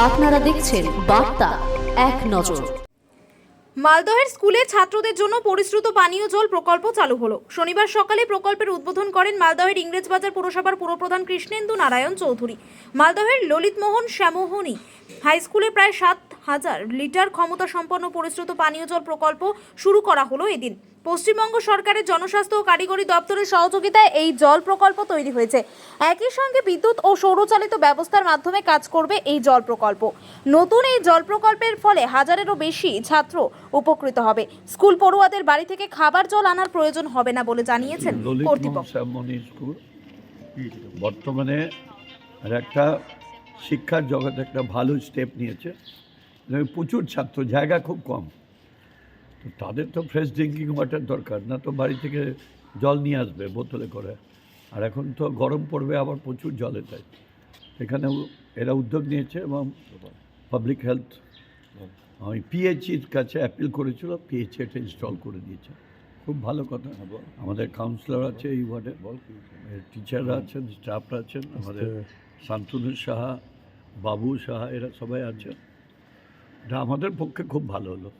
আপনারা দেখছেন বার্তা এক নজর। মালদহের স্কুলে ছাত্রদের জন্য পরিশ্রুত পানীয় জল প্রকল্প চালু হলো। শনিবার সকালে প্রকল্পের উদ্বোধন করেন মালদহের ইংরেজবাজার পুরসভার পুরপ্রধান কৃষ্ণেন্দু নারায়ণ চৌধুরী। মালদহের ললিতমোহন শ্যামোহনী হাই স্কুলে প্রায় 7,000 লিটার ক্ষমতা সম্পন্ন পরিশ্রুত পানীয় জল প্রকল্প শুরু করা হলো এদিন। পশ্চিমবঙ্গ সরকারের জনস্বাস্থ্য ও কারিগরি দপ্তরের সহযোগিতায় এই জল প্রকল্প তৈরি হয়েছে। একই সঙ্গে বিদ্যুৎ ও সৌরচালিত ব্যবস্থার মাধ্যমে কাজ করবে এই জল প্রকল্প। নতুন এই জল প্রকল্পের ফলে হাজারেরও বেশি ছাত্র উপকৃত হবে। স্কুল পড়ুয়াদের বাড়ি থেকে খাবার জল আনার প্রয়োজন হবে না বলে জানিয়েছেন কর্তৃপক্ষ। স্কুল বর্তমানে একটা শিক্ষার জগতে একটা ভালো স্টেপ নিয়েছে। প্রচুর ছাত্র, জায়গা খুব কম, তো তাদের তো ফ্রেশ ড্রিঙ্কিং ওয়াটার দরকার, না তো বাড়ি থেকে জল নিয়ে আসবে বোতলে করে। আর এখন তো গরম পড়বে, আবার প্রচুর জলের চাই। এখানে এরা উদ্যোগ নিয়েছে এবং পাবলিক হেলথ আমি পিএইচির কাছে অ্যাপিল করেছিল, পিএইচি এটা ইনস্টল করে দিয়েছে। খুব ভালো কথা। আমাদের কাউন্সিলর আছে এই ওয়ার্ডে, টিচাররা আছেন, স্টাফরা আছেন, আমাদের শান্তনু সাহা, বাবু সাহা, এরা সবাই আছে। এটা আমাদের পক্ষে খুব ভালো হলো।